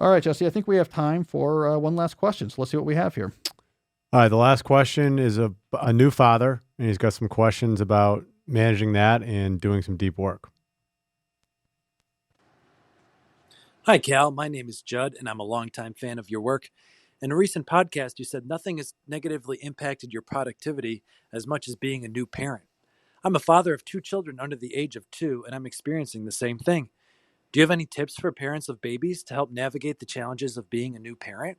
All right, Jesse, I think we have time for one last question. So let's see what we have here. All right, the last question is a new father, and he's got some questions about managing that and doing some deep work. Hi, Cal. My name is Judd, and I'm a longtime fan of your work. In a recent podcast, you said nothing has negatively impacted your productivity as much as being a new parent. I'm a father of two children under the age of 2, and I'm experiencing the same thing. Do you have any tips for parents of babies to help navigate the challenges of being a new parent?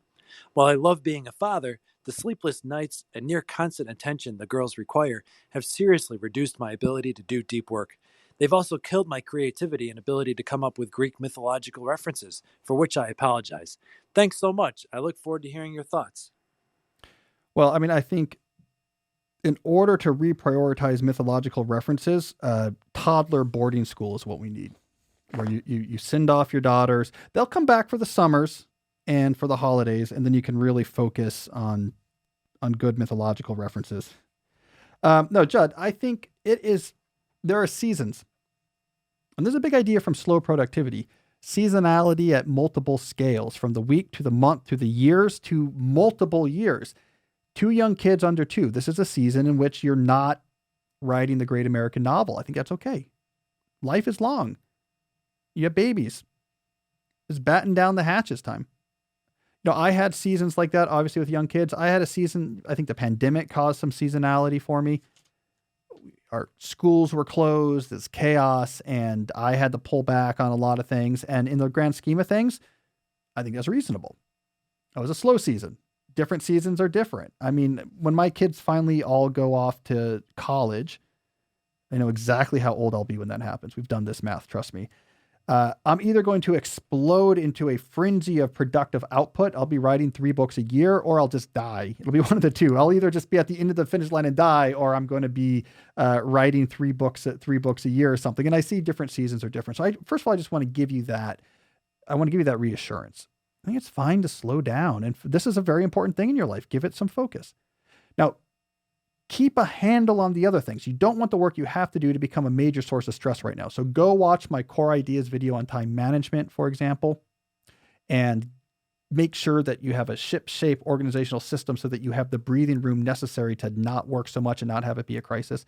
While I love being a father, the sleepless nights and near constant attention the girls require have seriously reduced my ability to do deep work. They've also killed my creativity and ability to come up with Greek mythological references, for which I apologize. Thanks so much. I look forward to hearing your thoughts. Well, I mean, I think in order to reprioritize mythological references, toddler boarding school is what we need, where you send off your daughters. They'll come back for the summers and for the holidays, and then you can really focus on good mythological references. No, Judd, I think there are seasons. And there's a big idea from slow productivity. Seasonality at multiple scales, from the week to the month to the years to multiple years. 2 young kids under 2. This is a season in which you're not writing the great American novel. I think that's okay. Life is long. You have babies. It's batten down the hatches time. I had seasons like that, obviously, with young kids. I had a season, I think the pandemic caused some seasonality for me. Our schools were closed, it's chaos, and I had to pull back on a lot of things. And in the grand scheme of things, I think that's reasonable. It was a slow season. Different seasons are different. I mean, when my kids finally all go off to college, I know exactly how old I'll be when that happens. We've done this math, trust me. I'm either going to explode into a frenzy of productive output. I'll be writing 3 books a year, or I'll just die. It'll be one of the two. I'll either just be at the end of the finish line and die, or I'm going to be writing 3 books a year or something. And I see different seasons are different. So first of all, I just want to give you that. I want to give you that reassurance. I think it's fine to slow down. And this is a very important thing in your life. Give it some focus. Now, keep a handle on the other things. You don't want the work you have to do to become a major source of stress right now. So go watch my core ideas video on time management, for example, and make sure that you have a ship-shape organizational system so that you have the breathing room necessary to not work so much and not have it be a crisis.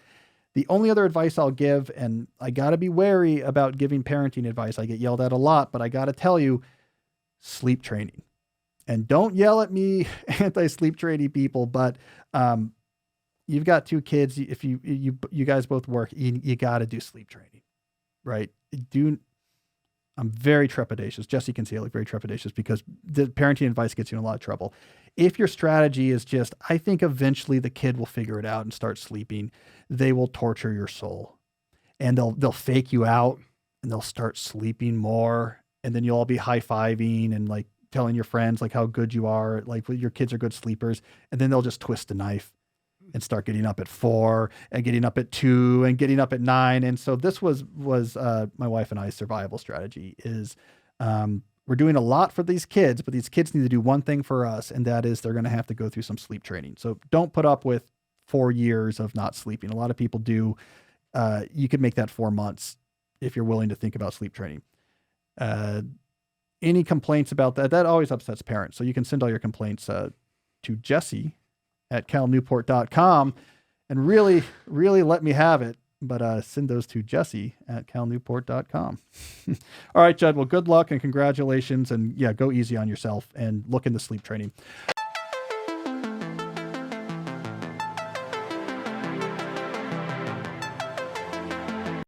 The only other advice I'll give, and I got to be wary about giving parenting advice. I get yelled at a lot, but I got to tell you, sleep training. And don't yell at me, anti-sleep training people, but you've got 2 kids. If you guys both work, you got to do sleep training, right? I'm very trepidatious. Jesse can see I look very trepidatious because the parenting advice gets you in a lot of trouble. If your strategy is just, I think eventually the kid will figure it out and start sleeping, they will torture your soul, and they'll fake you out, and they'll start sleeping more, and then you'll all be high-fiving and like telling your friends like how good you are, like your kids are good sleepers, and then they'll just twist a knife and start getting up at 4 and getting up at 2 and getting up at 9. And so this was my wife and I's survival strategy is, we're doing a lot for these kids, but these kids need to do one thing for us. And that is they're going to have to go through some sleep training. So don't put up with 4 years of not sleeping. A lot of people do. You could make that 4 months if you're willing to think about sleep training. Any complaints about that? That always upsets parents. So you can send all your complaints, to Jesse at calnewport.com and really, really let me have it. But send those to Jesse at calnewport.com. All right, Judd. Well, good luck and congratulations. And yeah, go easy on yourself and look into sleep training.